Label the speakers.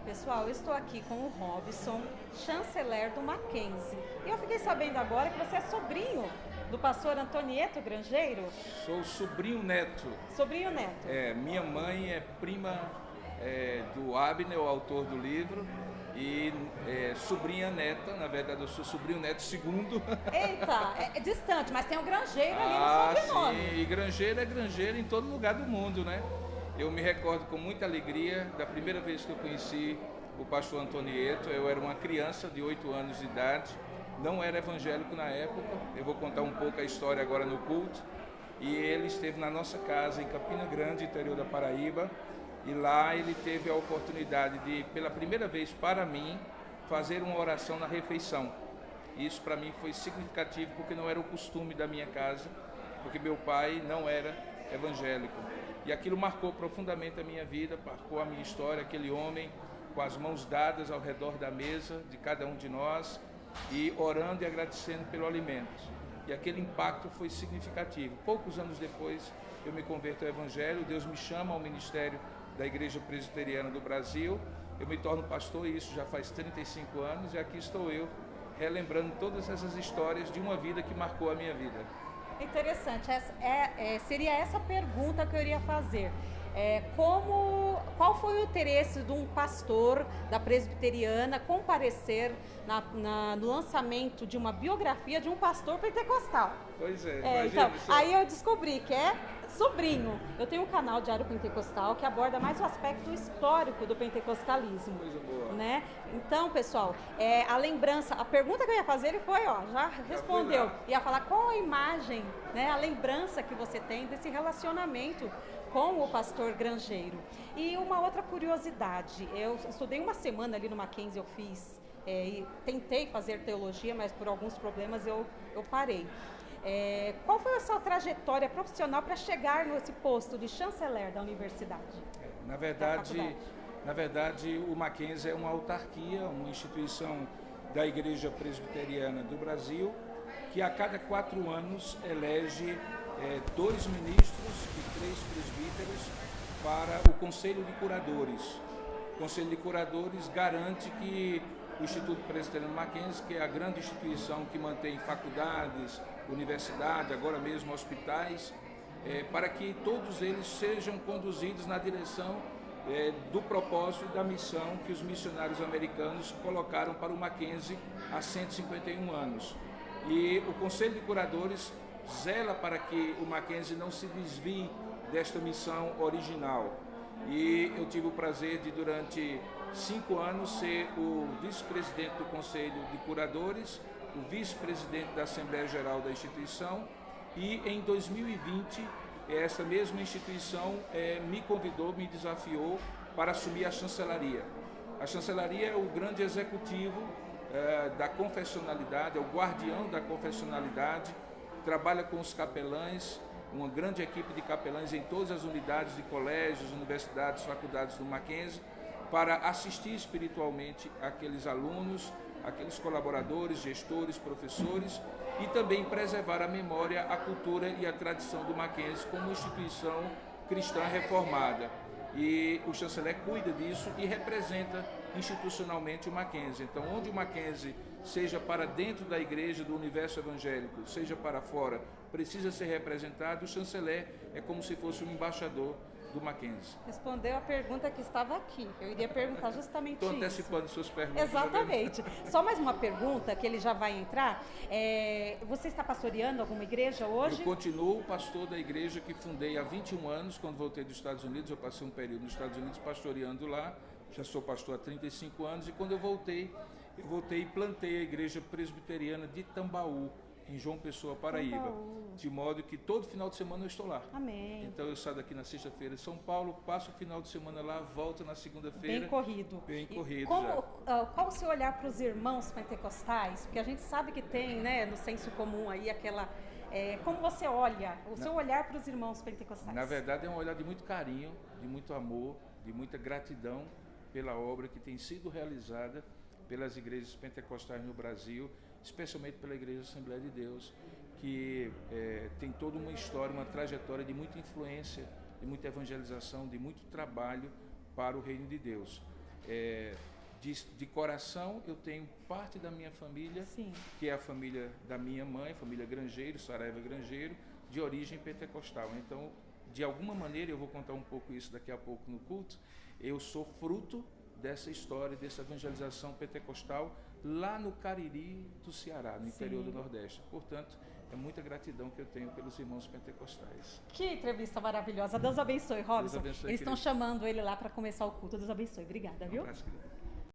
Speaker 1: Pessoal, eu estou aqui com o Robson, chanceler do Mackenzie. E eu fiquei sabendo agora que você é sobrinho do pastor Antonieto Grangeiro.
Speaker 2: Sou sobrinho neto.
Speaker 1: Sobrinho neto.
Speaker 2: Minha mãe é prima do Abner, o autor do livro, e sobrinha neta. Na verdade, eu sou sobrinho neto segundo.
Speaker 1: Eita, é distante, mas tem o Grangeiro ali no sobrenome.
Speaker 2: Sim, e Grangeiro é Grangeiro em todo lugar do mundo, né? Eu me recordo com muita alegria da primeira vez que eu conheci o pastor Antonieto. Eu era uma criança de 8 anos de idade, não era evangélico na época. Eu vou contar um pouco a história agora no culto. E ele esteve na nossa casa em Campina Grande, interior da Paraíba, e lá ele teve a oportunidade de, pela primeira vez para mim, fazer uma oração na refeição. Isso para mim foi significativo, porque não era o costume da minha casa, porque meu pai não era evangélico. E aquilo marcou profundamente a minha vida, marcou a minha história, aquele homem com as mãos dadas ao redor da mesa de cada um de nós e orando e agradecendo pelo alimento. E aquele impacto foi significativo. Poucos anos depois eu me converto ao Evangelho, Deus me chama ao ministério da Igreja Presbiteriana do Brasil, eu me torno pastor e isso já faz 35 anos e aqui estou eu relembrando todas essas histórias de uma vida que marcou a minha vida.
Speaker 1: Interessante, seria essa pergunta que eu iria fazer. Qual foi o interesse de um pastor da presbiteriana comparecer no lançamento de uma biografia de um pastor pentecostal?
Speaker 2: Pois
Speaker 1: então, aí eu descobri que é sobrinho. Eu tenho um canal Diário Pentecostal que aborda mais o aspecto histórico do pentecostalismo.
Speaker 2: Coisa boa.
Speaker 1: Né? Então, pessoal, a pergunta que eu ia fazer, ele foi, já respondeu. Ia falar qual a imagem, né, a lembrança que você tem desse relacionamento com o pastor Grangeiro. E uma outra curiosidade, eu estudei uma semana ali no Mackenzie, eu fiz, e tentei fazer teologia, mas por alguns problemas eu parei. Qual foi a sua trajetória profissional para chegar nesse posto de chanceler da universidade?
Speaker 2: Na verdade, o Mackenzie é uma autarquia, uma instituição da Igreja Presbiteriana do Brasil, que a cada 4 anos elege 2 ministros e 3 presbíteros para o Conselho de Curadores. O Conselho de Curadores garante que o Instituto Presbiteriano Mackenzie, que é a grande instituição que mantém faculdades, universidades, agora mesmo hospitais, para que todos eles sejam conduzidos na direção do propósito e da missão que os missionários americanos colocaram para o Mackenzie há 151 anos. E o Conselho de Curadores zela para que o Mackenzie não se desvie desta missão original. E eu tive o prazer de, durante 5 anos, ser o vice-presidente do Conselho de Curadores, o vice-presidente da Assembleia Geral da instituição, e em 2020 essa mesma instituição me convidou, me desafiou para assumir a chancelaria. A chancelaria é o grande executivo da confessionalidade, é o guardião da confessionalidade, trabalha com os capelães, uma grande equipe de capelães em todas as unidades de colégios, universidades, faculdades do Mackenzie, para assistir espiritualmente aqueles alunos, aqueles colaboradores, gestores, professores, e também preservar a memória, a cultura e a tradição do Mackenzie como instituição cristã reformada. E o chanceler cuida disso e representa institucionalmente o Mackenzie. Então, onde o Mackenzie, seja para dentro da igreja, do universo evangélico, seja para fora, precisa ser representado, o chanceler é como se fosse um embaixador do Mackenzie.
Speaker 1: Respondeu a pergunta que estava aqui. Eu iria perguntar justamente isso.
Speaker 2: Estou antecipando suas perguntas.
Speaker 1: Exatamente. Só mais uma pergunta, que ele já vai entrar. Você está pastoreando alguma igreja hoje?
Speaker 2: Eu continuo pastor da igreja que fundei há 21 anos, quando voltei dos Estados Unidos. Eu passei um período nos Estados Unidos pastoreando lá. Já sou pastor há 35 anos. E quando eu voltei e plantei a igreja presbiteriana de Tambaú, em João Pessoa, Paraíba, de modo que todo final de semana eu estou lá.
Speaker 1: Amém.
Speaker 2: Então eu saio daqui na sexta-feira de São Paulo, passo o final de semana lá, volto na segunda-feira.
Speaker 1: Bem corrido.
Speaker 2: Bem corrido.
Speaker 1: Qual o seu olhar para os irmãos pentecostais? Porque a gente sabe que tem, né, no senso comum aí aquela... como você olha, o seu olhar para os irmãos pentecostais?
Speaker 2: Na verdade é um olhar de muito carinho, de muito amor, de muita gratidão pela obra que tem sido realizada pelas igrejas pentecostais no Brasil, especialmente pela Igreja Assembleia de Deus, que tem toda uma história, uma trajetória de muita influência, de muita evangelização, de muito trabalho para o reino de Deus. de coração, eu tenho parte da minha família,
Speaker 1: Sim.
Speaker 2: que é a família da minha mãe, família Grangeiro, Saraiva Grangeiro, de origem pentecostal. Então, de alguma maneira, eu vou contar um pouco isso daqui a pouco no culto, eu sou fruto dessa história, dessa evangelização pentecostal lá no Cariri do Ceará, no interior do Nordeste. Portanto, é muita gratidão que eu tenho pelos irmãos pentecostais.
Speaker 1: Que entrevista maravilhosa. Deus abençoe, Robson.
Speaker 2: Deus abençoe,
Speaker 1: Eles estão chamando ele lá para começar o culto. Deus abençoe. Obrigada, viu?
Speaker 2: Um abraço, querido.